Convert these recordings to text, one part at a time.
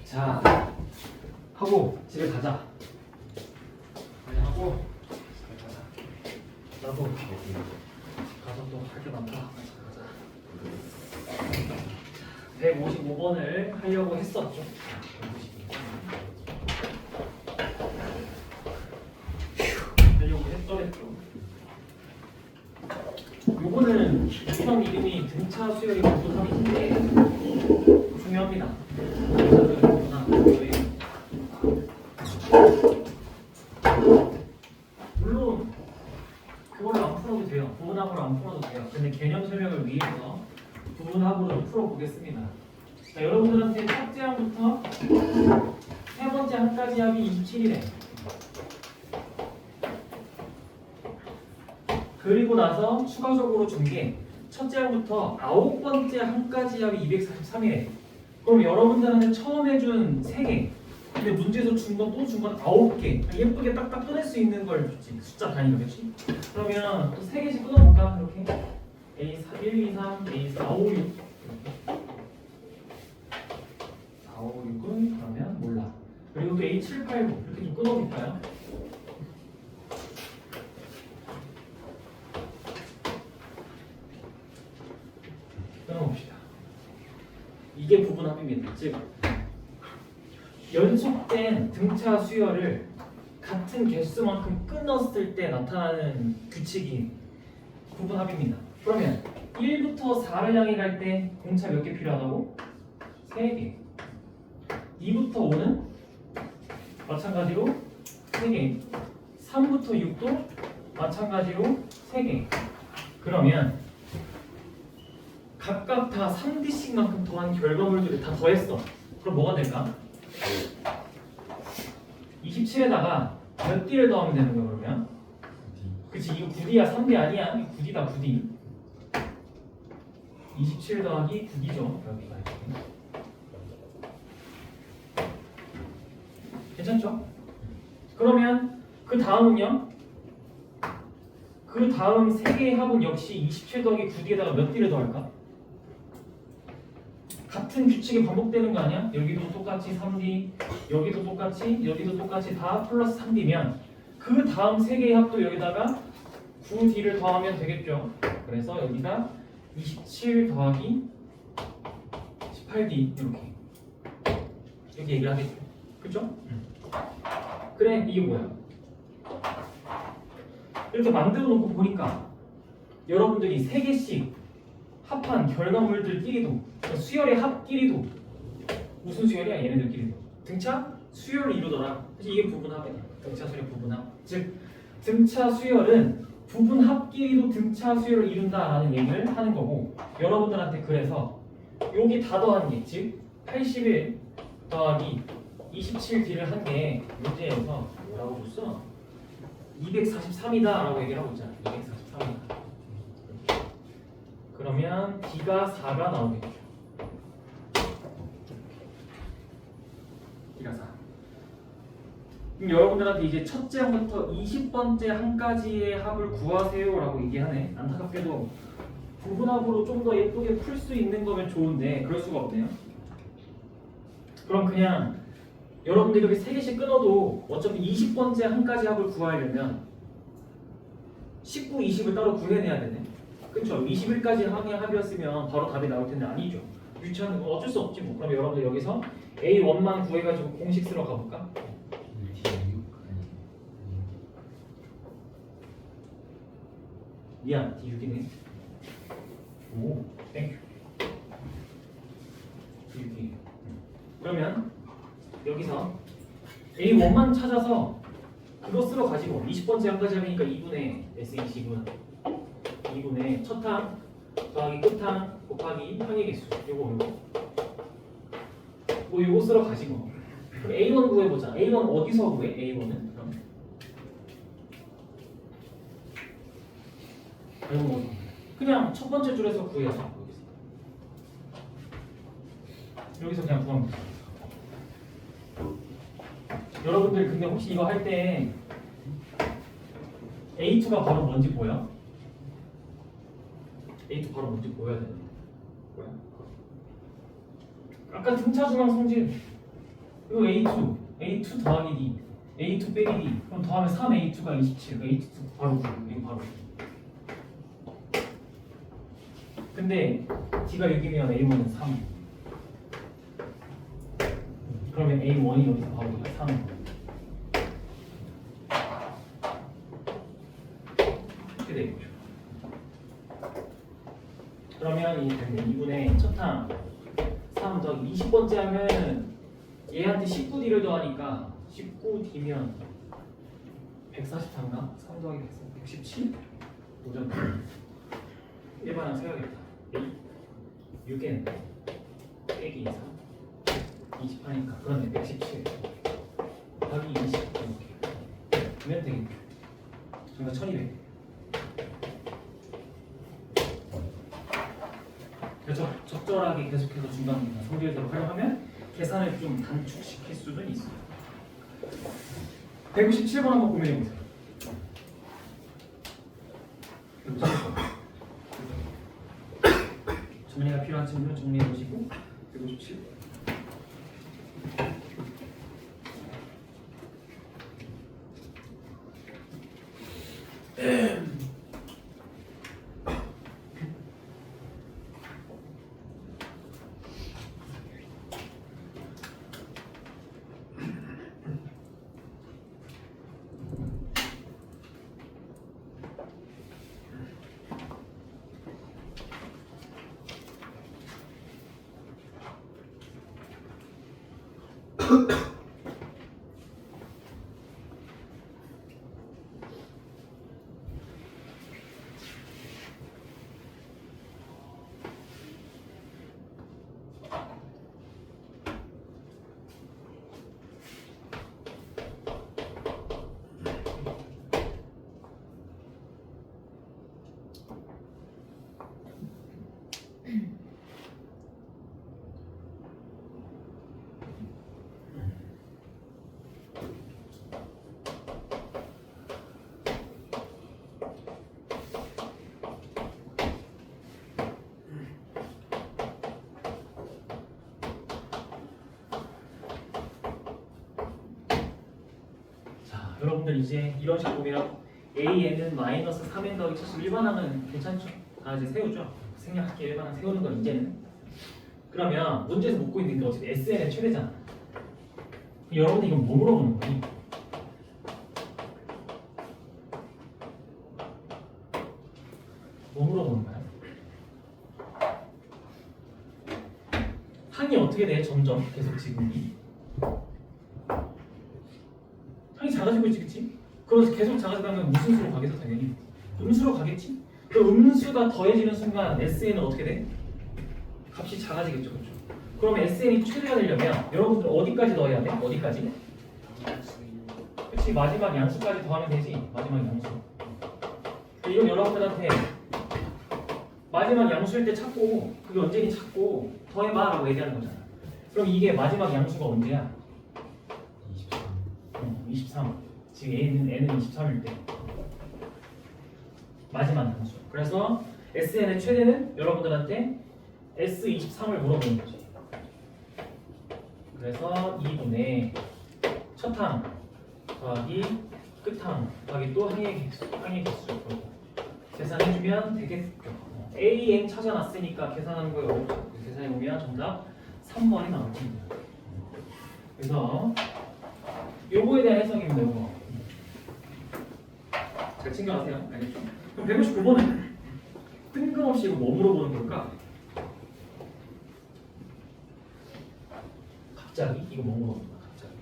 자, 하고 집에 가자. 빨리 하고 집에 가자. 나도 가서 또 할 게 많다. 가자. 155번을 하려고 했었죠. 하려고 했더랬죠. 요거는 유형 이름이 등차 수열이 부분합인데 중요합니다. 물론 그걸로 안 풀어도 돼요. 부분합으로 안 풀어도 돼요. 근데 개념 설명을 위해서 부분합으로 풀어보겠습니다. 자, 여러분들한테 첫째 항부터 세 번째 항까지 합이 27이래. 그리고 나서 추가적으로 준 게 첫째 항부터 9번째 항까지 합이 243이래. 그럼 여러분들한테 처음 해준 3개, 근데 문제에서 준 건 또 준 건 9개. 예쁘게 딱딱 꺼낼 수 있는 걸 줬지. 숫자 단위로, 그렇지? 그러면 또 3개씩 끊어볼까? 이렇게 A4, 1, 2, 3, A4, 5, 6 이렇게 4, 5, 6은 그러면 몰라. 그리고 또 A7, 8, 9 이렇게 좀 끊어볼까요? 끊어봅시다. 이게 부분합입니다. 즉 연속된 등차 수열을 같은 개수만큼 끊었을 때 나타나는 규칙이 부분합입니다. 그러면 1부터 4를 향해 갈 때 공차 몇 개 필요하다고? 3개. 2부터 5는 마찬가지로 3개. 3부터 6도 마찬가지로 3개. 그러면 각각 다 3D씩만큼 더한 결과물들을 다 더했어. 그럼 뭐가 될까? 27에다가 몇 D를 더하면 되는 거야 그러면? 그치, 이거 9D야 3D 아니야? 이거 9D다 9D. 27 더하기 9D죠 여기가 이렇게. 괜찮죠? 그러면 그 다음은요? 그 다음 3개의 합은 역시 27 더하기 9D에다가 몇 D를 더할까? 같은 규칙이 반복되는 거 아니야? 여기도 똑같이 3D, 여기도 똑같이 다 플러스 3D면 그 다음 3개의 합도 여기다가 9D를 더하면 되겠죠. 그래서 여기가 27 더하기 18D 이렇게 얘기를 하겠죠. 그쵸? 그래, 이게 뭐야? 이렇게 만들어 놓고 보니까 여러분들이 3개씩 합한 결과물들끼리도, 그러니까 수열의 합끼리도 무슨 수열이야? 얘네들끼리도 등차 수열을 이루더라. 그래서 이게 부분합이야. 등차 수열 부분합. 즉 등차 수열은 부분합끼리도 등차 수열을 이룬다라는 얘기를 하는 거고, 여러분들한테 그래서 여기 다 더한 게, 즉 81 더하기 27D를 한 게 문제에서 뭐라고 줬어? 243이다 라고 얘기를 하고 있잖아. 243이다. 그러면 D가 4가 나오겠죠. D가 4. 그럼 여러분들한테 이제 첫째 항부터 20번째 항까지의 합을 구하세요 라고 얘기하네. 안타깝게도 부분합으로 좀 더 예쁘게 풀 수 있는 거면 좋은데 그럴 수가 없네요. 그럼 그냥 여러분들이 이렇게 3개씩 끊어도 어차피 20번째 항까지 합을 구하려면 19, 20을 따로 구해내야 되네. 그쵸? 21까지 항의 합이었으면 바로 답이 나올 텐데 아니죠. 유치하는 건 어쩔 수 없지 뭐. 그럼 여러분들 여기서 A1만 구해가지고 공식 쓰러 가볼까? 미안, D6이네. 오, 땡큐. D6이. 그러면 여기서 A1만 찾아서 그거 쓰러 가지고 20번째 항까지 하니까 2분의 S20은 2분의 첫 항 더하기 끝항 곱하기 항의 개수 요거 요거 쓰러 가지고. 그럼 A1 구해보자. A1 어디서 구해? A1은 그럼 그냥 첫 번째 줄에서 구해서 여기서 그냥 구하면 돼. 여러분들 근데 혹시 이거 할 때 A2가 바로 뭔지 보여? A2 바로 뭔지 보여야 되는데 뭐야? 아까 등차 중앙 성질 이거 A2 더하기 D, A2 빼기 D. 그럼 더하면 3A2가 27. A2 바로 이거 바로. 근데 D가 6이면 A1은 3. 그러면 A1이 여기서 바로 3. 이렇게 되겠죠. 그러면 이 2분의 첫항 3 더하기 20번째 하면 얘한테 19D를 더하니까 19D면 144인가? 3 더하기 117? 5점. 일반항 세워야겠다. 6N 빼기 3 20하니까 그러네 117 더하기 20 이렇게 그러면 되겠죠. 정답 1200. 그래서 적절하게 계속해서 중간중간 성질대로 활용하면 계산을 좀 단축시킬 수는 있어요. 197번 한번 고민해 보세요. 197번. 정리가 필요한 친구는 정리해 보시고 157번. 여러분들 이제 이런 식으로 보면 AN은 마이너스 3n 더하기 71반항은 괜찮죠? 다 이제 세우죠? 생략할게 일반항 세우는 건 이제는. 그러면 문제에서 묻고 있는 게 어차피 SN의 최대잖아. 여러분들 이건 뭐 물어보는 거니? 뭐 물어보는 거야? 항이 어떻게 돼? 점점 계속 지금이 항이 작아지고 있지, 그치? 그래서 계속 작아지면 무슨 수로 가겠어, 당연히? 음수로 가겠지? 그 음수가 더해지는 순간 SN은 어떻게 돼? 값이 작아지겠죠, 그렇죠? 그러면 SN이 최대가 되려면 여러분들 어디까지 넣어야 돼? 어디까지? 그치, 마지막 양수까지 더하면 되지. 마지막 양수. 이건 여러분들한테 마지막 양수일 때 찾고 그게 언제니 찾고 더해봐 라고 얘기하는 거잖아. 그럼 이게 마지막 양수가 언제야? 23. 지금 n은 23일 때 마지막 양수. 그래서 SN의 최대는 여러분들한테 S23을 물어보는 거지. 그래서 2분의 첫항 더하기 끝항 더하기 또 항의 개수 계산해주면 되겠죠. AN 찾아놨으니까 계산하는 거에 어렵죠. 계산해보면 정답 3번이 나옵니다. 그래서 요거에 대한 해석입니다. 요거 잘 챙겨가세요. 알겠죠? 그럼 159번은 뜬금없이 이거 뭐 물어보는 걸까? 갑자기? 이거 뭐 물어보는 거야? 갑자기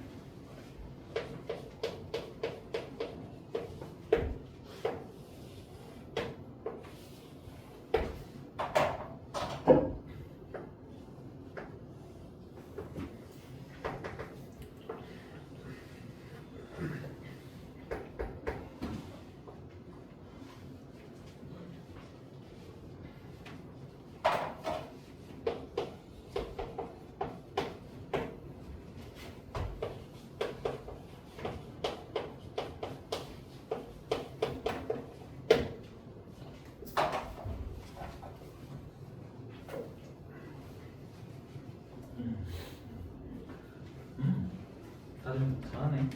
다들 잘하네.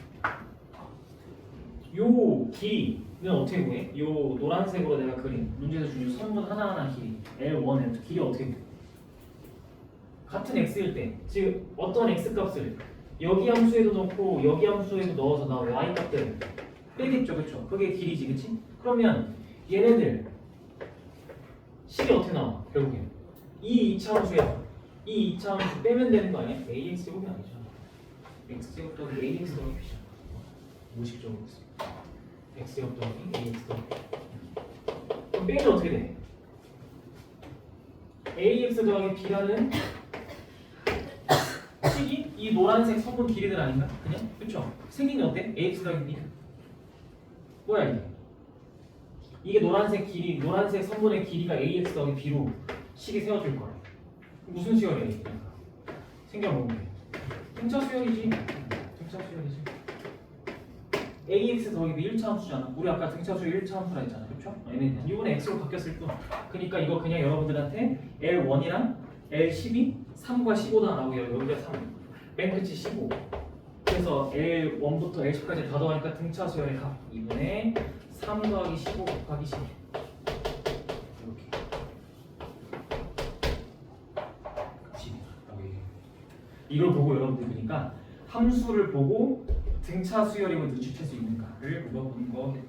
요 길이는 어떻게 구해? 요 노란색으로 내가 그린 문제에서 준 요 선분 하나하나 길이 L1, 길이 어떻게 돼? 같은 x일 때, 즉 어떤 x 값을 여기 함수에도 넣고 여기 함수에도 넣어서 나 y 값들 빼겠죠, 그렇죠? 그게 길이지, 그렇지? 그러면 얘네들 식이 어떻게 나와? 결국엔 이 2차 함수에서 이 2차 함수 빼면 되는 거 아니야? ax 제곱이 아니죠. x 제곱 더하기 ax 더하기죠. 무식적으로 했습니다. x 제곱 더하기 ax 더하기. 그럼 빼면 어떻게 돼? ax 더하기 b라는 식이 이 노란색 선분 길이들 아닌가? 그냥? 그쵸? 생긴 게 어때? ax 더하기 b 뭐야 이게? 이게 노란색 길이, 노란색 선분의 길이가 ax 더하기 b로 식이 세워질 거야. 무슨 수열이야 이게? 생겨먹은 게 등차 수열이지. 등차 수열이지. ax 더하기 b 1차 함수잖아. 우리 아까 등차 수열 1차 함수라 했잖아. 그쵸? 얘는 이번에 x로 바뀌었을 뿐. 그러니까 이거 그냥 여러분들한테 L1이랑 L12 3과 15다 나오고요. 여기가 3, 맨 끝이 15. 그래서 L1부터 L10까지 다 더하니까 등차 수열의 값 2분의 3 더하기 15 곱하기 10. 이렇게. 10. 이걸 보고 여러분들 그러니까 함수를 보고 등차 수열임을 눈치챌 수 있는가를 물어보는 거겠죠.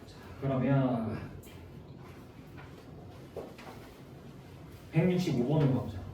자, 그러면 165번으로 가보자.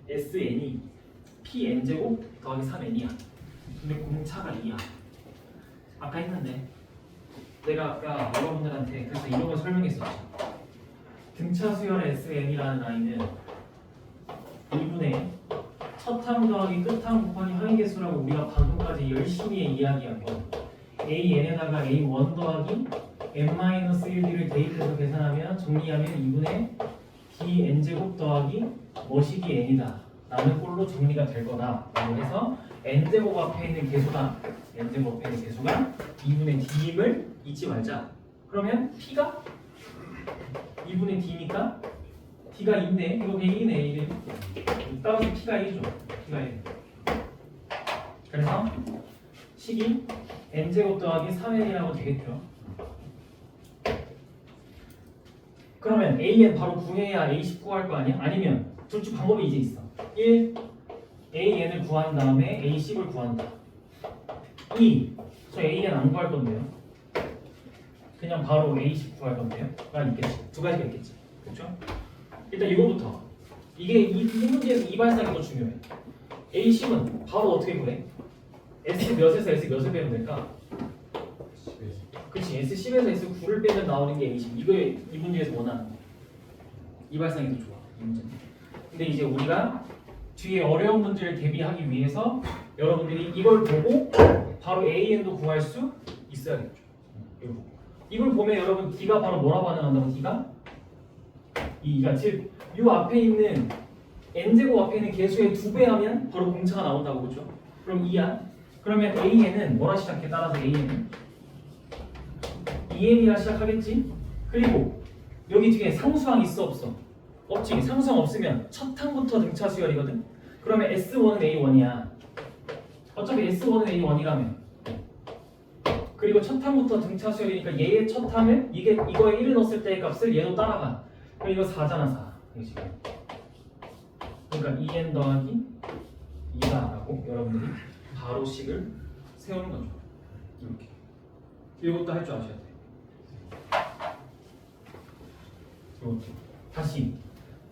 SN이 PN제곱 더하기 3N이야. 근데 공차가 2야. 아까 했는데 내가 아까 여러분들한테 그래서 이런 걸 설명했었지. 등차 수열 SN이라는 아이는 2분의 첫항 더하기 끝항 곱하기 항의 개수라고 우리가 방금까지 열심히 이야기한 거 AN에다가 A1 더하기 N-1D를 대입해서 계산하면 정리하면 2분의 DN제곱 더하기 뭐식이 N이다 라는 꼴로 정리가 될 거다 라고 해서 N제곱 앞에 있는 개수가 N제곱 앞에 있는 개수가 2분의 D임을 잊지 말자. 그러면 P가 2분의 D니까 D가 2네. 이거 그냥 2네. 이게 따라서 P가 1이죠. P가 1. 그래서 식이 N제곱 더하기 3N이라고 되겠죠. 그러면 AN 바로 구해야 A10 구할 거 아니야? 아니면 둘 중 방법이 이제 있어. 1. AN을 구한 다음에 A10을 구한다. 2. 저 AN 안 구할 건데요. 그냥 바로 A10 구할 건데요. 가 있겠지. 두 가지가 있겠지. 그렇죠? 일단 이거부터. 이게 이 문제에서 이 발상이 더 중요해. A10은 바로 어떻게 구해? S 몇에서 S 몇을 빼면 될까? 그치. S10에서 S9를 빼면 나오는 게 A10. 이거에 이 문제에서 원하는 거. 이 발상이 더 좋아. 이 문제. 근데 이제 우리가 뒤에 어려운 문제를 대비하기 위해서 여러분들이 이걸 보고 바로 AN도 구할 수 있어야겠죠. 이걸 보면 여러분 D가 바로 뭐라고 반응한다고? D가 2가 즉 이 앞에 있는 N제곱 앞에 있는 개수의 2배 하면 바로 공차가 나온다고 그죠? 그럼 2야. 그러면 AN은 뭐라 시작해? 따라서 AN은 EN이라 시작하겠지? 그리고 여기 뒤에 상수항 있어 없어? 없지. 상수항 없으면 첫 항부터 등차 수열이거든. 그러면 S1은 A1이야. 어차피 S1은 A1이라며. 그리고 첫 항부터 등차 수열이니까 얘의 첫 항을 이거에 1을 넣었을 때의 값을 얘도 따라가. 그럼 이거 4잖아 4. 그렇지? 그러니까 2n 더하기 2다라고 여러분들이 바로 식을 세우는 거죠. 이렇게. 이것도 할 줄 아셔야 돼. 이것도. 다시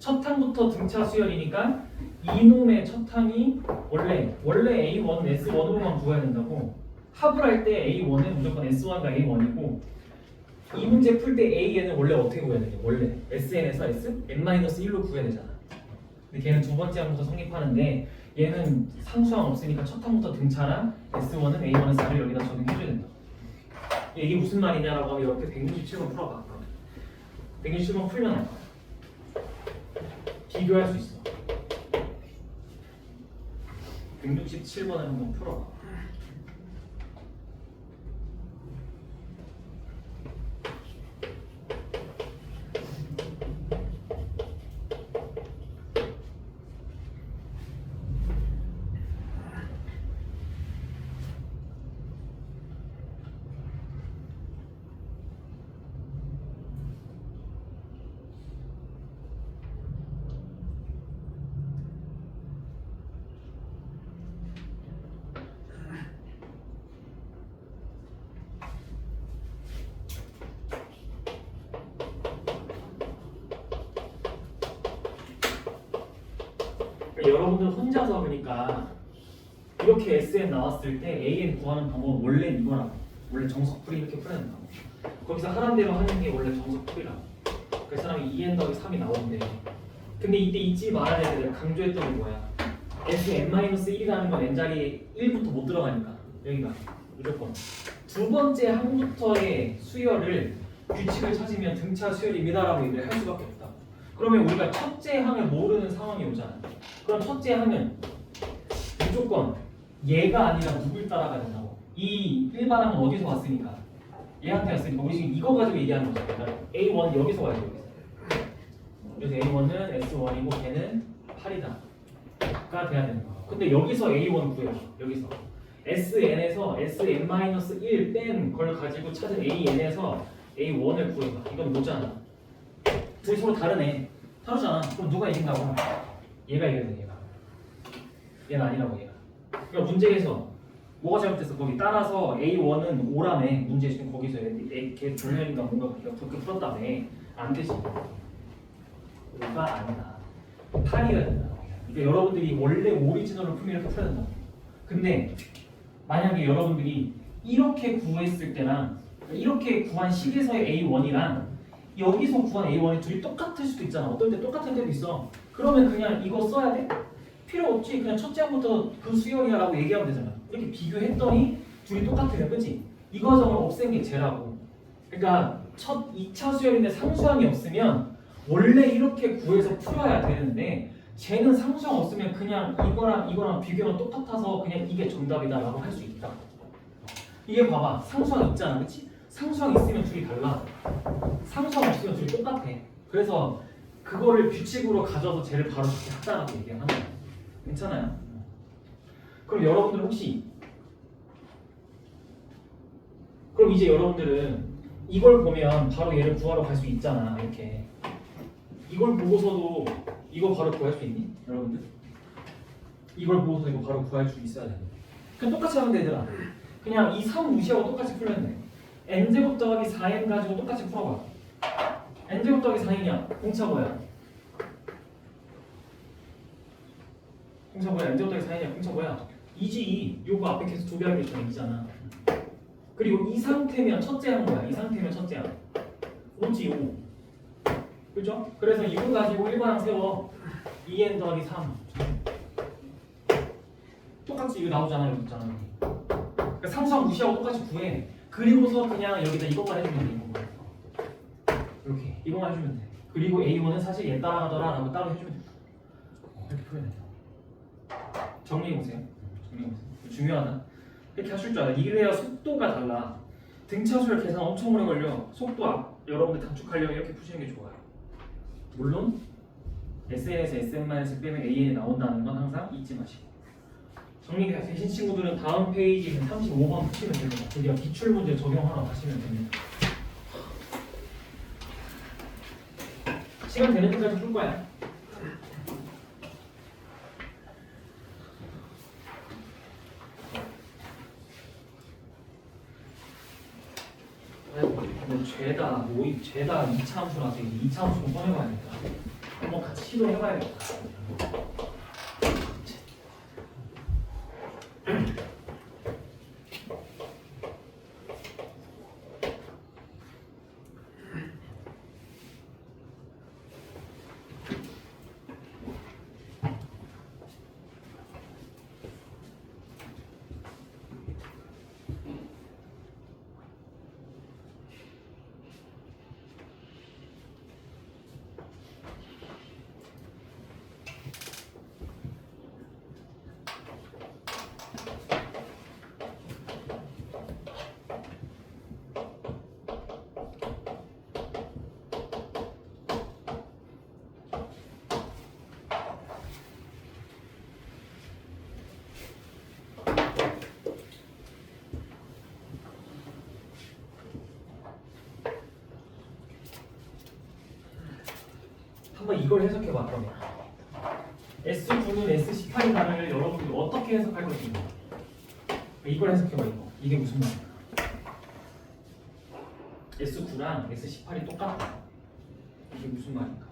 첫 항부터 등차 수열이니까 이놈의 첫 항이 원래 A1, S1으로만 구해야 된다고. 합을 할 때 A1은 무조건 S1과 A1이고 이 문제 풀 때 AN은 원래 어떻게 구해야 되냐? 원래 SN에서 N-1로 구해야 되잖아. 근데 걔는 두 번째 항부터 성립하는데 얘는 상수항 없으니까 첫 항부터 등차랑 S1은 A1은 4를 여기다 적용해줘야 된다. 이게 무슨 말이냐라고 하면 이렇게 167번 풀어봐. 167번 풀면 비교할 수 있어. 167번을 한번 풀어봐. 여러분들 혼자서 그러니까 이렇게 SN 나왔을 때 AN 구하는 방법은 원래 이거라고. 원래 정석풀이 이렇게 풀어야 된다고. 거기서 하란 대로 하는 게 원래 정석풀이라고. 그래서 사람이 2n 더하기 3이 나오는데 근데 이때 잊지 말아야 될 때 내가 강조했던 게 뭐야? Sn-1이라는 건 n자리에 1부터 못 들어가니까 여기가 무조건 두 번째 항부터의 수열을 규칙을 찾으면 등차 수열입니다라고 얘기를 할 수밖에 없다. 그러면 우리가 첫째 항을 모르는 상황이 오잖아. 그럼 첫째 항은 무조건 얘가 아니라 누굴 따라가야 된다고. 이 일반항은 어디서 왔으니까 얘한테 왔으니까 우리 지금 이거 가지고 얘기하는 거잖아. 그러니까 A1 여기서 와야지 여기서. 그래서 A1은 S1이고 걔는 8이다가 돼야 되는 거야. 근데 여기서 A1 구해봐. 여기서 SN에서 SN-1 뺀 걸 가지고 찾은 AN에서 A1을 구해봐. 이건 뭐잖아. 둘이 서로 다르네. 다르잖아. 그럼 누가 이긴다고? 얘가 이겨야 돼. 얘는 아니라고 얘가. 그러니까 문제에서 뭐가 잘못됐어? 거기 따라서 A1은 5라며. 문제 지금 거기서 걔 조현인가 뭔가 그렇게 풀었다며. 안 되지. 5가 아니다. 8이어야 된다. 그러니까 여러분들이 원래 오리지널을 풀면 이렇게 풀어야 된다. 근데 만약에 여러분들이 이렇게 구했을 때랑 이렇게 구한 식에서의 A1이랑 여기서 구한 A1이 둘이 똑같을 수도 있잖아. 어떨 때 똑같을 때도 있어. 그러면 그냥 이거 써야 돼? 필요 없지. 그냥 첫째 항부터 그 수열이야 라고 얘기하면 되잖아. 이렇게 비교했더니 둘이 똑같으면 그치? 이 과정을 없앤 게 쟤라고. 그러니까 첫 2차 수열인데 상수항이 없으면 원래 이렇게 구해서 풀어야 되는데 쟤는 상수항 없으면 그냥 이거랑 비교하면 똑같아서 그냥 이게 정답이다 라고 할 수 있다. 이게 봐봐. 상수항 있잖아. 그치? 상수항 있으면 둘이 달라. 상수항 없으면 둘이 똑같아. 그래서 그거를 규칙으로 가져서 쟤를 바로 그렇게 하자라고 얘기하는 거야. 괜찮아요? 그럼 여러분들 혹시 그럼 이제 여러분들은 이걸 보면 바로 얘를 구하러 갈 수 있잖아. 이렇게 이걸 보고서도 이거 바로 구할 수 있니? 여러분들? 이걸 보고서 이거 바로 구할 수 있어야 돼. 그냥 똑같이 하면 되더라. 그냥 이 3 무시하고 똑같이 풀면 돼. n제곱 더하기 4n 가지고 똑같이 풀어봐. n제곱 더하기 4n이야. 공차 뭐야? 공차 뭐야? n제곱 더하기 4n이야. 공차 뭐야? 2지. 요거 앞에 계속 두 배 하게 있잖아. 2잖아. 그리고 이 상태면 첫째 항 뭐야? 이 상태면 첫째 항 5지 5. 그죠? 그래서 이거 가지고 1반항 세워. 2n 더하기 3. 똑같이 이거 나오잖아. 여기 있잖아. 그러니까 상수항 무시하고 똑같이 구해. 그리고서 그냥 여기다 이것만 해주면 돼. 이거. 이렇게 이것만 해주면 돼. 그리고 A1은 사실 얘 따라가더라 라고 따로 해주면 돼. 이렇게 풀어야 돼. 정리해보세요. 정리해보세요. 중요하다. 이렇게 하실 줄 알아. 이래야 속도가 달라. 등차 수열 계산 엄청 오래 걸려. 속도 여러분들 단축하려면 이렇게 푸시는 게 좋아요. 물론 SN에서 SM- 빼면 AN이 나온다는 건 항상 잊지 마시고. 정리가 되신 친구들은 다음 페이지는 35번 푸시면 됩니다. 드디어 기출문제 적용하러 가시면 됩니다. 시간 되는 데까지 풀 거야. 뭐 죄다 2차 함수라서 2차 함수 좀 꺼내봐야겠다. 한번 같이 시도해봐야겠다. 한번 이걸 해석해봐. 그러면 S9는 S18의 단어를 여러분들이 어떻게 해석할 것인가? 이걸 해석해봐. 이게 무슨 말이야? S9랑 S18이 똑같다. 이게 무슨 말인가?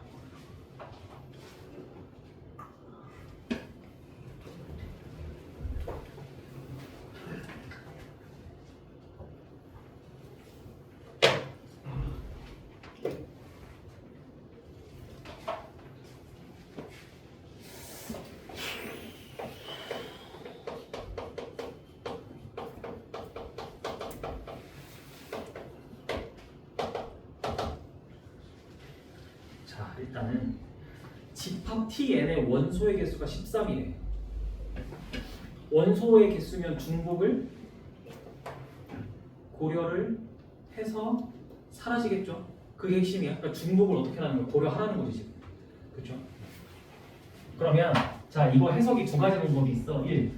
일단은 집합 Tn의 원소의 개수가 13이래. 원소의 개수면 중복을 고려를 해서 사라지겠죠. 그게 핵심이야. 그러니까 중복을 어떻게 하는 걸 고려하라는 거지 지금. 그렇죠? 그러면 자 이거 해석이 두 가지 방법이 있어. 1.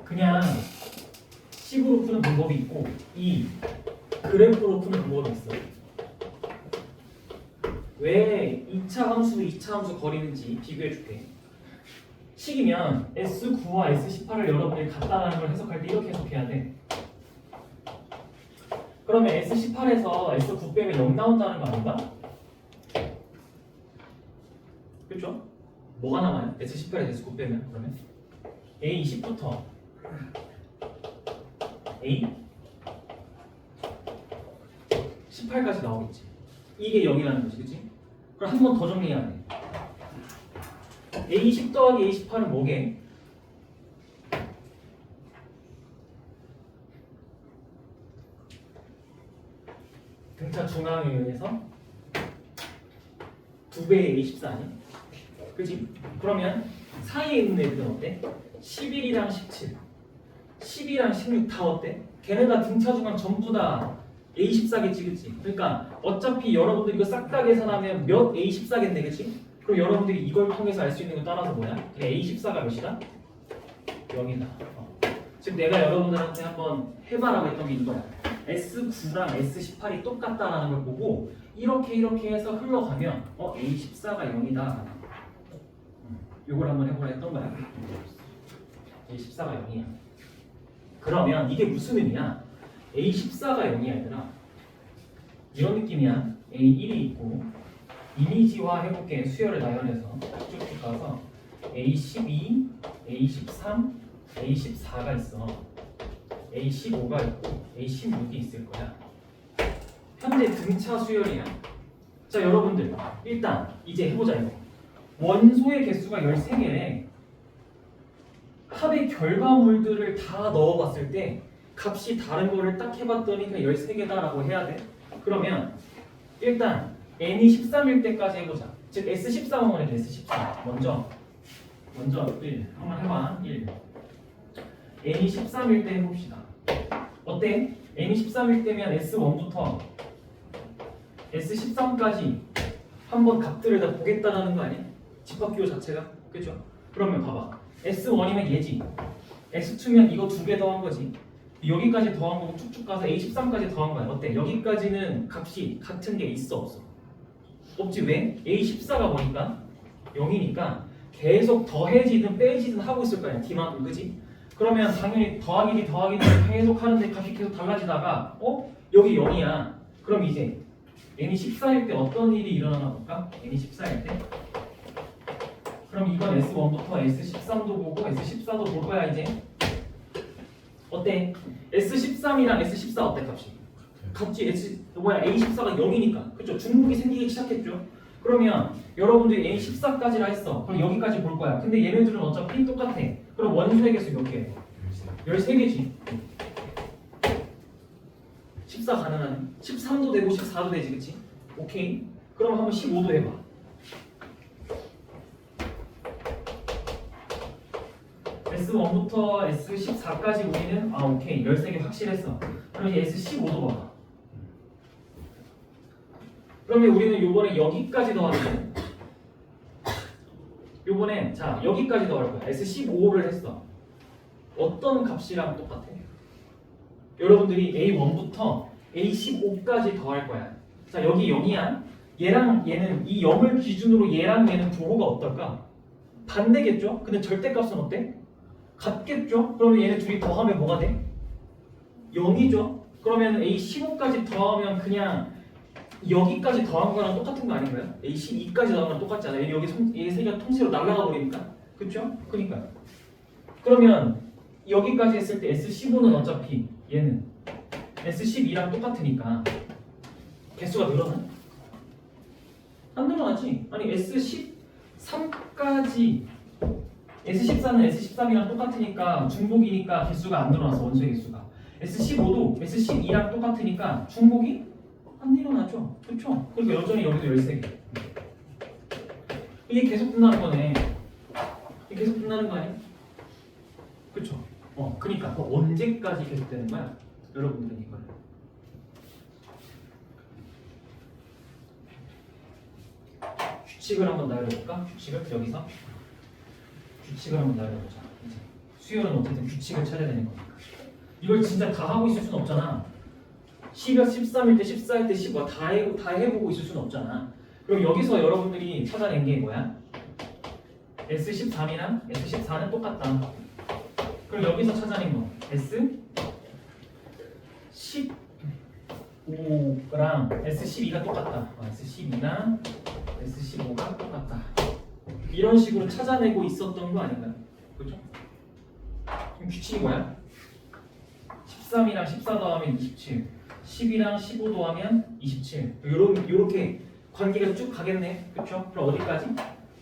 그냥 식으로 푸는 방법이 있고 2. 그래프로 푸는 방법이 있어. 왜 2차 함수 거리는지 비교해 줄게. 식이면 S9와 S18을 여러분들이 같다라는 걸 해석할 때 이렇게 해석해야 돼. 그러면 S18에서 S9 빼면 0 나온다는 거 아닌가? 그렇죠? 뭐가 남아요? S18에서 S9 빼면 그러면 A20부터 A18까지 나오겠지. 이게 0이라는 거지, 그치? 그럼 한 번 더 정리해야 돼. A10 더하기 A18은 뭐게? 등차 중앙에 의해서 2배의 A14 아니야? 그치? 그러면 사이에 있는 애들은 어때? 11이랑 17, 12랑 16 다 어때? 걔네가 등차 중앙 전부 다 A14겠지, 그치? 그러니까 어차피 여러분들이 이거 싹 다 계산하면 몇 A14겠네, 그치? 그럼 여러분들이 이걸 통해서 알 수 있는 건 따라서 뭐야? A14가 몇이다? 0이다. 지금 내가 여러분들한테 한번 해봐라고 했던 게 이거야. S9랑 S18이 똑같다라는 걸 보고 이렇게 해서 흘러가면 A14가 0이다. 이걸 한번 해보라 했던 거야. A14가 0이야. 그러면 이게 무슨 의미야? A14가 0이야 얘들아. 이런 느낌이야. A1이 있고 이미지화 해볼게. 수열을 나열해서 쭉쭉 가서 A12, A13, A14가 있어. A15가 있고 A16이 있을 거야. 현재 등차 수열이야. 자 여러분들 일단 이제 해보자 이거. 원소의 개수가 13개래. 합의 결과물들을 다 넣어봤을 때 값이 다른 거를 딱 해봤더니 그냥 13개다라고 해야 돼. 그러면 일단 n이 13일 때까지 해보자. 즉 S13 한번 해줘. S13 먼저 1 한번 해봐. 1 n이 13일 때 해봅시다. 어때? n이 13일 때면 S1부터 S13까지 한번 값들을 다 보겠다라는 거 아니야? 집합기호 자체가. 그죠? 그러면 봐봐. S1이면 얘지. S2면 이거 두 개 더한 거지. 여기까지 더한 거고 쭉쭉 가서 A13까지 더한 거야. 어때? 여기까지는 값이 같은 게 있어 없어? 없지. 왜? A14가 뭐니까? 0이니까 계속 더해지든 빼지든 하고 있을 거 아니야. D만큼. 그지? 그러면 당연히 더하기 계속 하는데 값이 계속 달라지다가 여기 0이야. 그럼 이제 n이 14일 때 어떤 일이 일어나나 볼까? n이 14일 때 그럼 이건 S1부터 S13도 보고 S14도 볼 거야 이제. 어때? S13이랑 S14 어때 값이? 같지. A14가 0이니까. 그쵸? 중복이 생기기 시작했죠. 그러면 여러분들이 A14까지라 했어. 그럼 여기까지 볼 거야. 근데 얘네들은 어차피 똑같아. 그럼 원소의 개수 몇 개? 13개지. 14 가능하네. 13도 되고 14도 되지. 그치? 오케이. 그럼 한번 15도 해봐. S1부터 S14까지 우리는 오케이 13개 확실했어. 그럼 이제 S15도 봐봐. 그러면 우리는 요번에 여기까지 더하는데 요번에 자 여기까지 더할 거야. S15를 했어. 어떤 값이랑 똑같아? 여러분들이 A1부터 A15까지 더할 거야. 자 여기 0이야. 얘랑 얘는 이 0을 기준으로 얘랑 얘는 부호가 어떨까? 반대겠죠? 근데 절대값은 어때? 같겠죠? 그러면 얘네 둘이 더하면 뭐가 돼? 0이죠? 그러면 A15까지 더하면 그냥 여기까지 더한 거랑 똑같은 거 아닌가요? A12까지 더한 거랑 똑같지 않아요? 얘 여기 얘 세 개가 통째로 날아가 버리니까. 그쵸? 그러니까 그러면 여기까지 했을 때 S15는 어차피 얘는 S12랑 똑같으니까 개수가 늘어나? 안 늘어나지? 아니 S13까지 S14는 S13이랑 똑같으니까 중복이니까 개수가 안 늘어나서 원소의 개수가 S15도 S12랑 똑같으니까 중복이 안 일어나죠. 그렇죠? 그리고 여전히 여기도 13개. 이게 계속 끝나는 거네. 이게 계속 끝나는 거 아니야? 그렇죠? 그러니까 언제까지 계속 되는 거야? 여러분들은 이걸 규칙을 한번 나열해볼까? 규칙을 여기서 규칙을 한번 나열해보자. 이제 수열은 어쨌든 규칙을 찾아야 되는 거니까. 이걸 진짜 다 하고 있을 수는 없잖아. 12월 13일 때, 14일 때, 15 다 해보고 있을 수는 없잖아. 그럼 여기서 여러분들이 찾아낸 게 뭐야? S13이랑 S14는 똑같다. 그럼 여기서 찾아낸 거 S15랑 S12가 똑같다. S12랑 S15가 똑같다. 이런 식으로 찾아내고 있었던 거 아닌가요? 그렇죠? 그럼 규칙이 뭐야? 13이랑 14 더하면 27, 10이랑 15 더하면 27. 요렇게 관계가 쭉 가겠네. 그렇죠? 그럼 어디까지?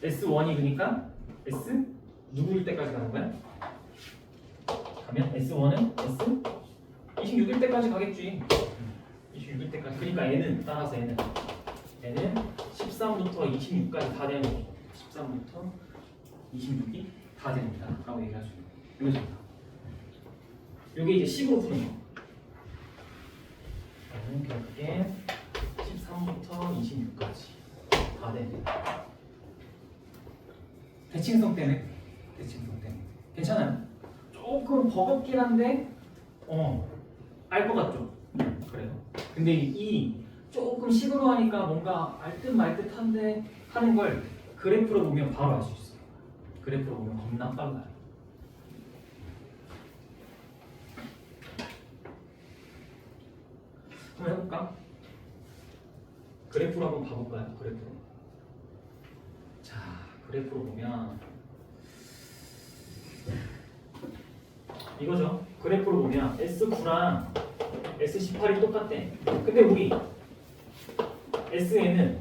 S1이 그러니까 S 누구일 때까지 가는 거야? 가면 S1은 S 26일 때까지 가겠지. 26일 때까지. 그러니까 얘는 따라서 얘는 13부터 26까지 다 되는 거죠. 13부터 26이 다 됩니다. 라고 얘기할 수 있는 거죠. 요게 이제 10으로 푸는 거. 결국에 13부터 26까지 다 됩니다. 대칭성 때문에 괜찮아요? 조금 버겁긴 한데 알 것 같죠? 그래요. 근데 이 조금 식으로 하니까 뭔가 알 듯 말 듯한데 하는 걸 그래프로 보면 바로 알 수 있어요. 그래프로 보면 겁나 빨라요. 한번 해볼까? 그래프로 한번 봐볼까요? 그래프로. 자, 그래프로 보면 이거죠. 그래프로 보면 S9랑 S18이 똑같대. 근데 우리 Sn은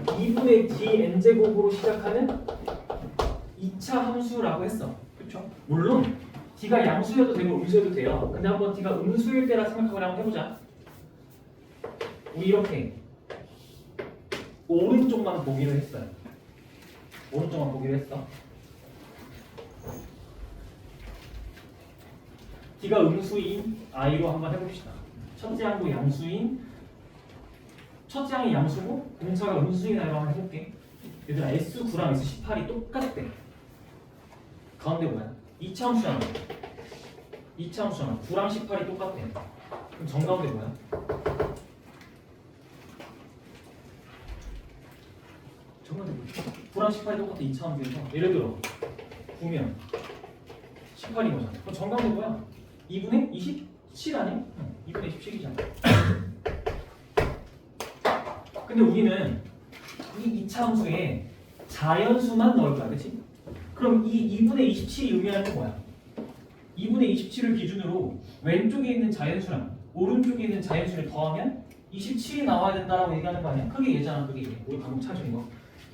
2분의 dn제곱으로 시작하는 2차 함수라고 했어. 그렇죠? 물론 d가 양수여도 되고 음수여도 돼요. 근데 한번 d가 음수일 때라 생각하고 한번 해보자. 우리 이렇게 오른쪽만 보기로 했어요. 오른쪽만 보기로 했어. D가 음수인 I로 한번 해봅시다. 첫째 항도 양수인 첫째 항이 양수고 공차가 음수인 I로 한번 해볼게. 얘들아 S9랑 S18이 똑같대. 가운데 뭐야? 2차 함수잖아. 2차 함수잖아. 9랑 18이 똑같대. 그럼 정가운데 뭐야? 정가운데 뭐야? 9랑 18이 똑같아. 2차 함수에서 예를 들어 9면 18인 거잖아. 그럼 정가운데 뭐야? 2분의 27 아니야? 2분의 27이잖아. 근데 우리는 이 2차 함수에 자연수만 넣을 거야. 그치? 그럼 이 2분의 27이 의미하는 건 뭐야? 2분의 27을 기준으로 왼쪽에 있는 자연수랑 오른쪽에 있는 자연수를 더하면 27이 나와야 된다라고 얘기하는 거 아니야? 그게 얘잖아. 그게 얘. 우리 방금 찾은 거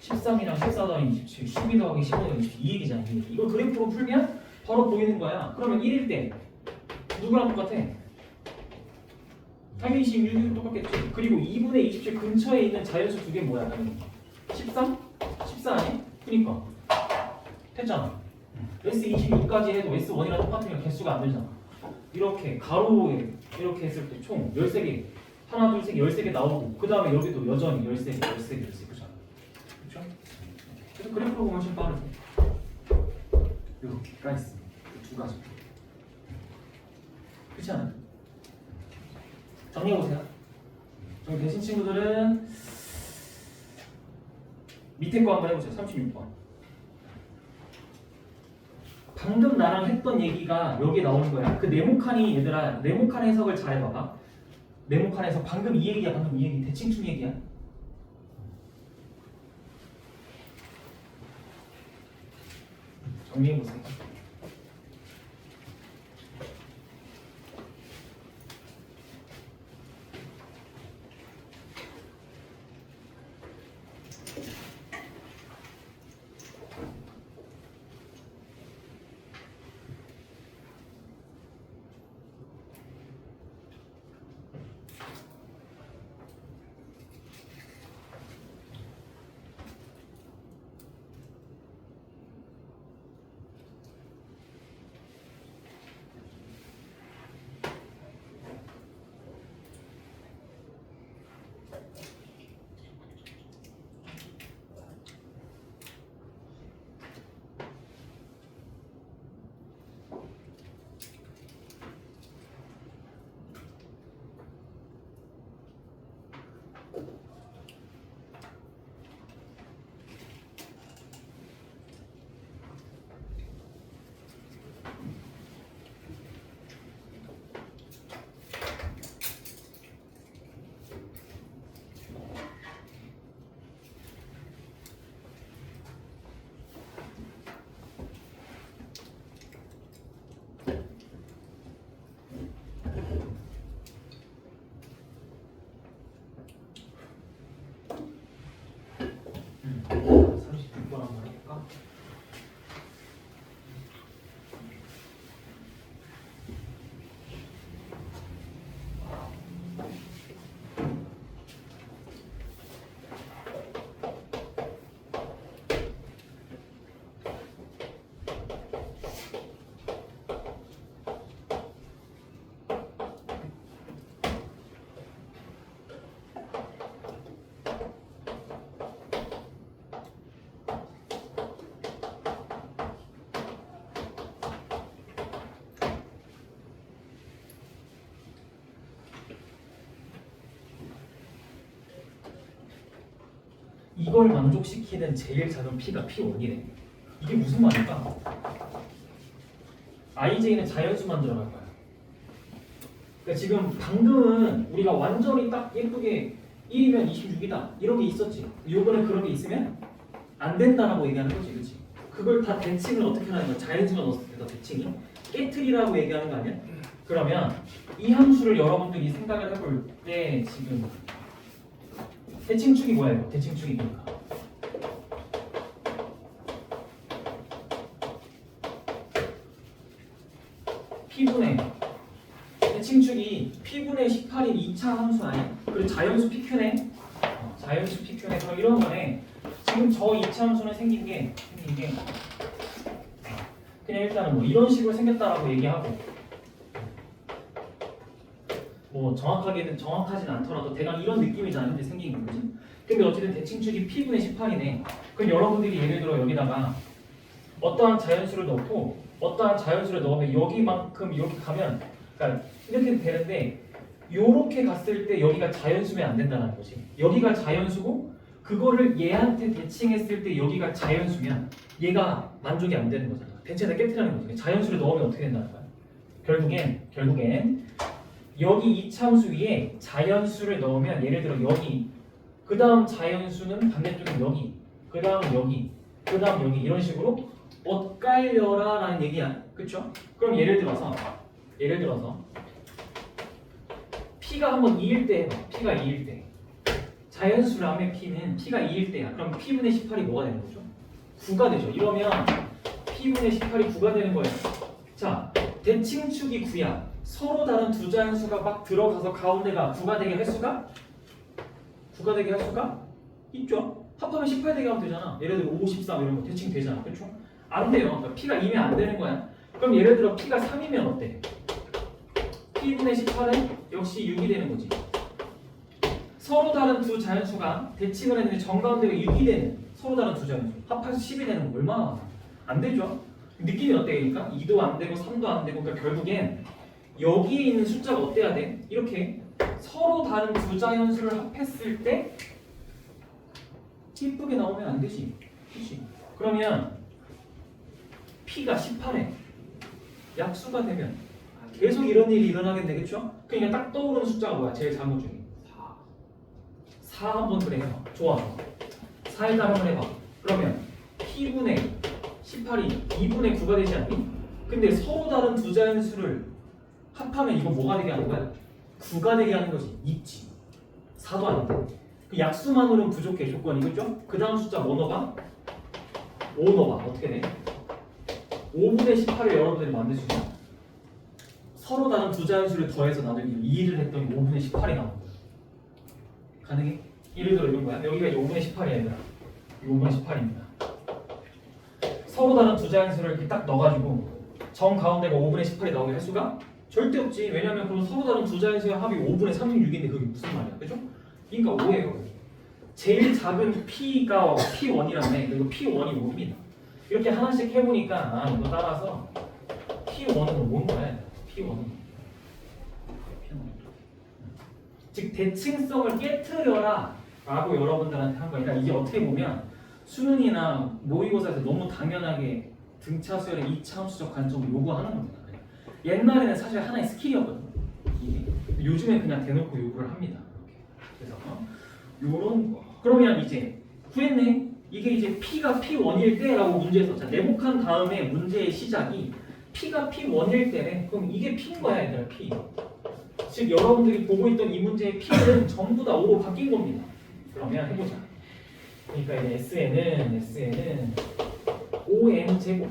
13이랑 14 더하기 27, 12 더하기 15 더하기 27 이 얘기잖아. 이 얘기. 이걸 그래프로 풀면 바로 보이는 거야. 그러면 1일 때 누구랑 똑같아? 당연히 26이랑 똑같겠지. 그리고 2분의 27 근처에 있는 자연수 두 개 뭐야? 당연히 13? 14 아니야? 그니까 됐잖아. S26까지 해도 S1이랑 똑같으니까 개수가 안 되잖아. 이렇게 가로에 이렇게 했을 때 총 13개 하나 둘 셋 13개 나오고 그 다음에 여기도 여전히 13개 13개 13개 그잖아. 그렇죠? 그래서 그래프로 보면 좀 빠르지. 이렇게가 있습니다. 두 가지. 그렇지 않아요? 정리해보세요. 정리되신 친구들은 밑에 거 한번 해보세요. 36번. 방금 나랑 했던 얘기가 여기에 나오는 거야. 그 네모칸이 얘들아 네모칸 해석을 잘 해봐봐. 네모칸 해석 방금 이 얘기야. 방금 이 얘기 대칭축 얘기야. 정리해보세요. 이걸 만족시키는 제일 작은 P가 P1이래. 이게 무슨 말일까? IJ는 자연수만 들어갈 거야. 그러니까 지금 방금은 우리가 완전히 딱 예쁘게 1이면 26이다 이런 게 있었지. 요번에 그런 게 있으면 안 된다라고 얘기하는 거지, 그렇지? 그걸 다 대칭을 어떻게 하는 거야? 자연수만 넣었을 때 다 대칭이 깨트리라고 얘기하는 거 아니야? 그러면 이 함수를 여러분들이 생각을 해볼 때 지금 대칭축이 뭐예요? 대칭축이 뭐니까? P분의 대칭축이 P분의 18인 2차 함수 아니야? 그리고 자연수 PQ네? 자연수 PQ네. 그럼 이런 거네. 지금 저 2차 함수는 생긴 게 그냥 일단은 뭐 이런 식으로 생겼다라고 얘기하고 뭐 정확하진 않더라도 대강 이런 느낌이잖아요. 근데 생긴 거지. 근데 어쨌든 대칭축이 P분의 18이네. 그럼 여러분들이 예를 들어 여기다가 어떠한 자연수를 넣고 어떠한 자연수를 넣으면 여기만큼 이렇게 가면 그러니까 이렇게 되는데 요렇게 갔을 때 여기가 자연수면 안 된다는 거지. 여기가 자연수고 그거를 얘한테 대칭했을 때 여기가 자연수면 얘가 만족이 안 되는 거잖아. 대체에다 깨트리는 거지. 자연수를 넣으면 어떻게 된다는 거야? 결국엔 여기 이참수 위에 자연수를 넣으면 예를 들어 여기 그 다음 자연수는 반대쪽에 여기 그 다음 여기 그 다음 여기 이런 식으로 엇갈려라 라는 얘기야. 그쵸? 그럼 예를 들어서 P가 한번 2일 때 해봐. P가 2일 때 자연수라면 P는 P가 2일 때야. 그럼 P분의 18이 뭐가 되는 거죠? 9가 되죠. 이러면 P분의 18이 9가 되는 거예요. 자, 대칭축이 9야. 서로 다른 두 자연수가 막 들어가서 가운데가 9가 되게 할 수가 있죠. 합하면 18 되게 하면 되잖아. 예를 들어 53 이런 거 대칭 되잖아. 그렇죠? 안 돼요. 그러니까 P가 2면 안 되는 거야. 그럼 예를 들어 P가 3이면 어때? P분의 18은 역시 6이 되는 거지. 서로 다른 두 자연수가 대칭을 했는데 정가운데가 6이 되는 서로 다른 두 자연수 합해서 10이 되는 거 얼마나 안 되죠? 느낌이 어때니까? 2도 안 되고 3도 안 되고 그러니까 결국엔 여기에 있는 숫자가 어때야 돼? 이렇게 서로 다른 두 자연수를 합했을 때 이쁘게 나오면 안 되지. 그치? 그러면 P가 18에 약수가 되면 계속 이런 일이 일어나겠네. 그쵸? 그러니까 딱 떠오르는 숫자가 뭐야? 제일 작은 것 중에 4 한번 그래 해봐. 좋아. 4에다 한번 해봐. 그러면 P분의 18이 2분의 9가 되지 않니? 근데 서로 다른 두 자연수를 합하면 이거 뭐가 되게 하는 거야? 9가 되게 하는 거지. 있지. 4도 안 돼. 그 약수만으로는 부족해. 조건이. 그죠? 그 다음 숫자 뭐 넣어봐? 5 넣어봐. 어떻게 돼? 5분의 18을 여러분들이 만들 수 있냐? 서로 다른 두 자연수를 더해서 나누기 2를 했더니 5분의 18이 나온 거야. 가능해? 예를 들어 이런 거야. 여기가 5분의 18이야 얘들아. 5분의 18입니다. 서로 다른 두 자연수를 이렇게 딱 넣어가지고 정 가운데가 5분의 18이 나오게 할 수가 절대 없지. 왜냐면 그럼 서로 다른 두 자연수의 합이 5분의 36인데 그게 무슨 말이야. 그죠? 그러니까 5예요. 제일 작은 P가 P1이라네. 그리고 P1이 5입니다. 이렇게 하나씩 해보니까 이거 따라서 P1은 뭔 거야? P1은 즉 대칭성을 깨트려라 라고 여러분들한테 한 거니까 이게 어떻게 보면 수능이나 모의고사에서 너무 당연하게 등차 수열의 2차 함수적 관점을 요구하는 겁니다. 옛날에는 사실 하나의 스킬이었거든요. 이게. 요즘엔 그냥 대놓고 요구를 합니다. 그래서 요런 거. 그러면 이제 구했네. 이게 이제 P가 P1일 때라고 문제에서 자, 내복한 다음에 문제의 시작이 P가 P1일 때래. 그럼 이게 P인 거야 얘들아. P. 즉 여러분들이 보고 있던 이 문제의 P는 전부 다 5로 바뀐 겁니다. 그러면 해보자. 그러니까 이제 SN은 5n 제곱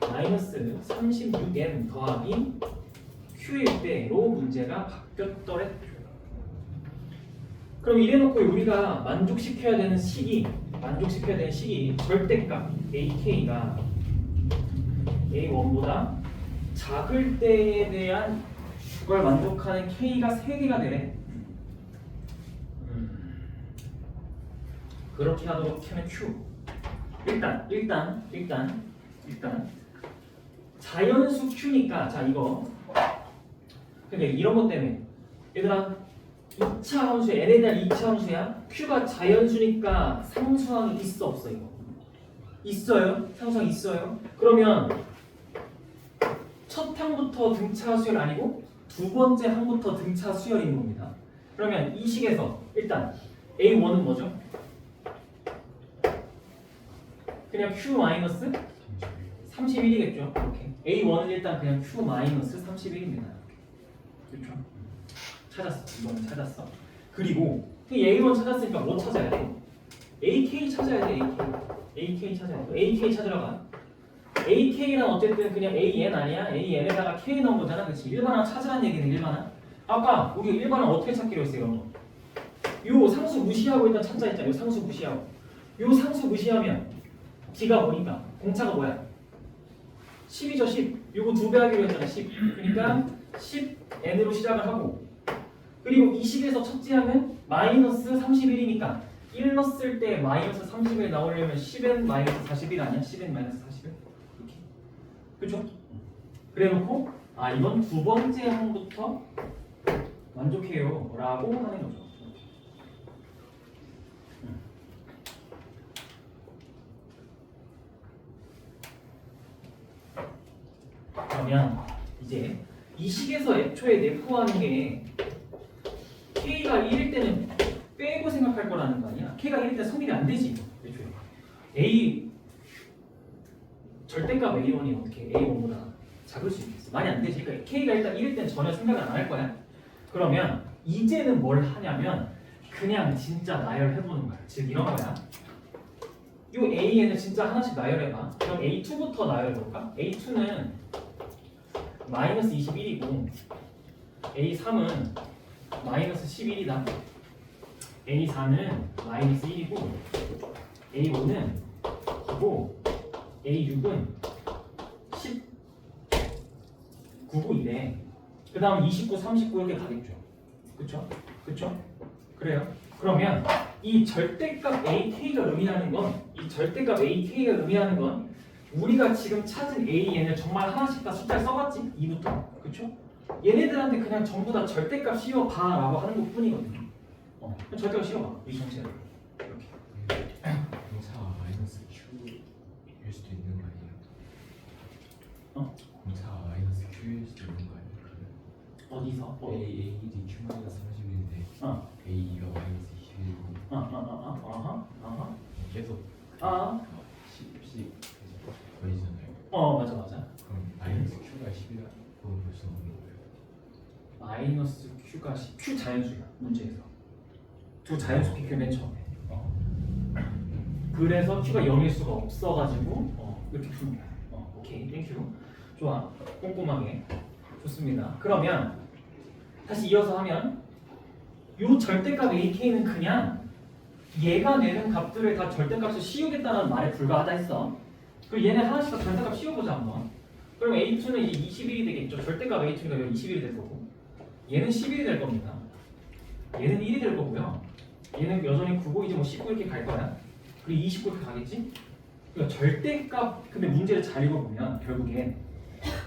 마이너스 36n 더하기 Q일 때로 문제가 바뀌었더래. 그럼 이래놓고 우리가 만족시켜야 되는 시기 절대값 AK가 A1보다 작을 때에 대한 그걸 만족하는 K가 3개가 되래. 그렇게 하도록 하면 Q. 일단 자연수 Q니까 자 이거 그러니까 이런 것 때문에 얘들아 2차 함수 n에 대한 2차 함수야. Q가 자연수니까 상수항이 있어 없어 이거? 있어요. 상수항 있어요. 그러면 첫 항부터 등차 수열 아니고 두 번째 항부터 등차 수열인 겁니다. 그러면 이 식에서 일단 A1은 뭐죠? 그냥 Q-31이겠죠. 이렇게. A1은 일단 그냥 Q-31입니다. 그렇죠? 찾았어. 이거는 찾았어. 그리고 A1 찾았으니까 뭐 찾아야 돼? AK 찾아야 돼. AK 찾아야 돼. AK 찾으러 가. AK는 어쨌든 그냥 AN 아니야? AN에다가 K 넣은 거잖아. 그렇지? 일반항 찾으라는 얘기는 일반항. 아까 우리 일반항 어떻게 찾기로 했어요? 요 상수 무시하고 일단 찾자 했잖아. 요 상수 무시하고. 요 상수 무시하면 D가 뭐니까? 공차가 뭐야? 10이죠. 10. 요거 2배 하기로 했잖아. 10. 그러니까 10n으로 시작을 하고 그리고 20에서 첫째하면 마이너스 31이니까 1 넣었을 때 마이너스 31 나오려면 10n 마이너스 41 아니야? 10n 마이너스 41 이렇게 그죠? 그래놓고 아 이건 두 번째 항부터 만족해요 라고 하는 거죠. 그러면 이제 이 식에서 애초에 내포하는 게 K가 1일 때는 빼고 생각할 거라는 거 아니야? K가 1일 때 성립이 안 되지 애초에. A 절대값 A1이 어떻게 A1보다 작을 수 있겠어? 많이 안 되지. 그러니까 K가 일단 1일 때는 전혀 생각을 안 할 거야. 그러면 이제는 뭘 하냐면 그냥 진짜 나열해보는 거야. 즉 이런 거야. 이 A에는 진짜 하나씩 나열해봐. 그럼 A2부터 나열해볼까? A2는 마이너스 21이고 A3은 마이너스 11이다. A4는 마이너스 1이고 A5는 9고 A6은 19고 이래. 그 다음 29, 39 이렇게 가겠죠. 그쵸? 그쵸? 그래요. 그러면 이 절대값 AK가 의미하는 건 우리가 지금 찾은 AN을 정말 하나씩 다 숫자를 써봤지? 2부터. 그쵸? 얘네들한테 그냥 전부 다 절대값 씌워봐 라고 하는 것 뿐이거든요. 절대값 씌워봐. 이 전체를. 이렇게. 공차 마이너스 Q일 수도 있는 거 아니에요? 공차 마이너스 Q일 수도 있는 거 아니에요? 어디서? A D Q 마이너스 30인데 A가 마이너스 21이고 계속 10씩 더해지잖아요. 맞아. 그럼 마이너스 Q가 10이라고 볼 수 없는 거예요? 마이너스 Q가 10. Q 자연수야 문제에서. 두 자연수 비교 맨 처음에. 그래서 Q가 0일 수가 없어가지고 이렇게 풉니다. 오케이, 땡큐. 좋아, 꼼꼼하게. 좋습니다. 그러면 다시 이어서 하면 요 절대값 AK는 그냥 얘가 내는 값들을 다 절대값을 씌우겠다는 말에 불과하다 했어. 그럼 얘네 하나씩 다 절대값 씌워보자 한번. 그럼 A2는 이제 21이 되겠죠. 절대값 A2니까 여기 21이 될 거고 얘는 11이 될 겁니다. 얘는 1이 될 거고요. 얘는 여전히 9고 이제 뭐 19 이렇게 갈 거야. 그리고 29 이렇게 가겠지? 그러니까 절대값 근데 문제를 잘 읽어보면 결국엔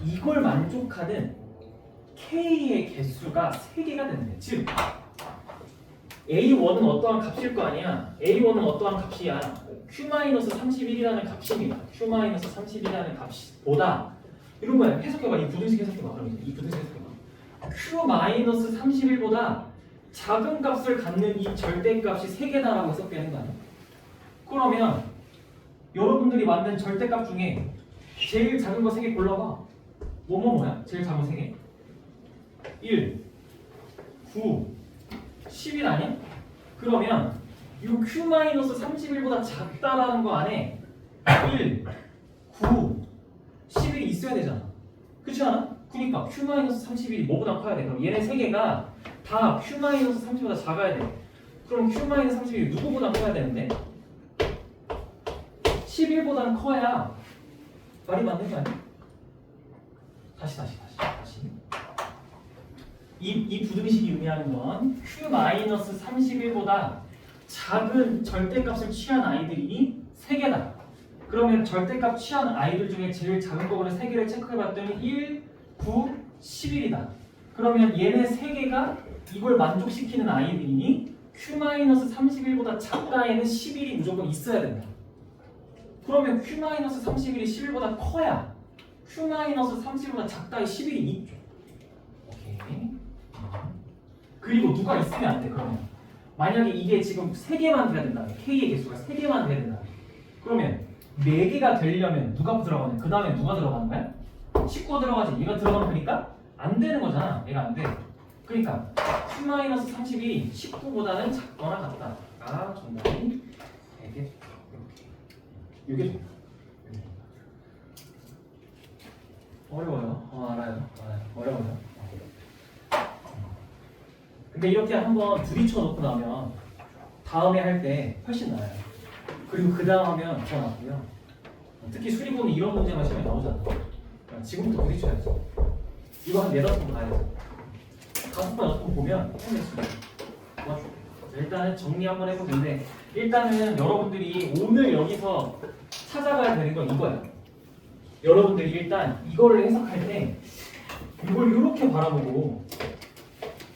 이걸 만족하는 K의 개수가 3개가 되는 거야. 즉 A1은 어떠한 값일 거 아니야. A1은 어떠한 값이야. Q-31이라는 값입니다. Q-31이라는 값보다 이런 거야. 해석해봐. 이 부등식 해석해봐. 그럼 이 부등식 해석해봐. Q-31보다 작은 값을 갖는 이 절대값이 3개다라고 해석되는 거 아니야. 그러면 여러분들이 만든 절대값 중에 제일 작은 거 3개 골라봐. 뭐야? 제일 작은 거 3개. 1, 9, 11 아니야? 그러면 이 Q-31보다 작다라는 거 안에 1, 9, 11이 있어야 되잖아. 그렇지 않아? 그러니까 Q-31이 뭐보다 커야 돼. 그럼 얘네 3개가 다 Q-30보다 작아야 돼. 그럼 Q-31이 누구보다 커야 되는데? 11보다는 커야 말이 맞는 거 아니야? 다시. 이 부등식이 의미하는 건 Q-31보다 작은 절대값을 취한 아이들이 3개다. 그러면 절대값 취한 아이들 중에 제일 작은 거를 3개를 체크해봤더니 1, 9, 11이다. 그러면 얘네 3개가 이걸 만족시키는 아이들이니 Q-31보다 작다에는 11이 무조건 있어야 된다. 그러면 Q-31이 11보다 커야 Q-31보다 작다에 11이 있죠. 오케이. 그리고 누가 있으면 안 돼. 그러면 만약에 이게 지금 3개만 돼야 된다. K의 개수가 3개만 돼야 된다. 그러면 4개가 되려면 누가 들어가냐? 그 다음에 누가 들어가는 거야? 19가 들어가지. 얘가 들어가면 되니까 안 되는 거잖아. 얘가 안 돼. 그러니까 Q-31이 19보다는 작거나 같다. 정답이 되게 이게 정답. 어려워요. 알아요. 어려워요. 근데 이렇게 한번 부딪혀놓고 나면 다음에 할 때 훨씬 나아요. 그리고 그 다음 하면 더 낫고요. 특히 수리본은 이런 문제만 시험에 나오잖아. 지금부터 부딪혀야지. 이거 한 4-5번 가야지. 5번 6번 보면 해냈습니다. 도와줄게. 자, 일단은 정리 한번 해보는데 일단은 여러분들이 오늘 여기서 찾아가야 되는 건 이거야. 여러분들이 일단 이거를 해석할 때 이걸 이렇게 바라보고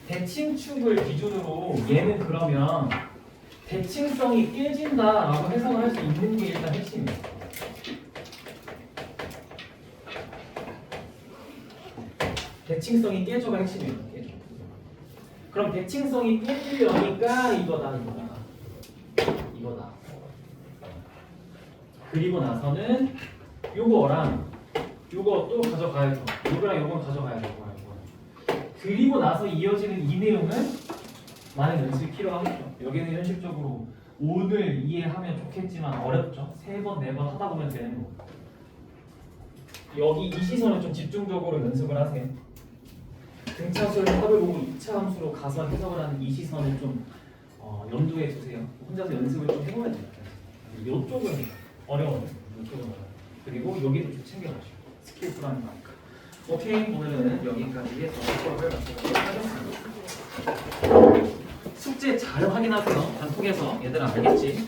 대칭축을 기준으로 얘는 그러면 대칭성이 깨진다라고 해석을 할 수 있는 게 일단 핵심이에요. 대칭성이 깨져가 핵심이에요. 깨져. 그럼 대칭성이 깨지려니까 이거다. 그리고 나서는 요거랑 요거 또 가져가야죠. 요거랑 요건 가져가야 되고. 그리고 나서 이어지는 이 내용은 많은 연습이 필요하겠죠. 여기는 현실적으로 오늘 이해하면 좋겠지만 어렵죠. 3번, 4번 하다 보면 되는 거고. 여기 이 시선을 좀 집중적으로 연습을 하세요. 등차수열 합을 보고 2차 함수로 가서 해석을 하는 이 시선을 좀 염두에 두세요. 혼자서 연습을 좀 해보면 돼요. 이쪽은 어려워요. 이쪽은 어려워요. 그리고 여기도 좀 챙겨가시고 스킬 풀하는 거니까. 오케이, 오늘은 여기까지 해서 수업을 마치도록 하겠습니다. 숙제 잘 확인하세요. 단톡에서 얘들아 알겠지?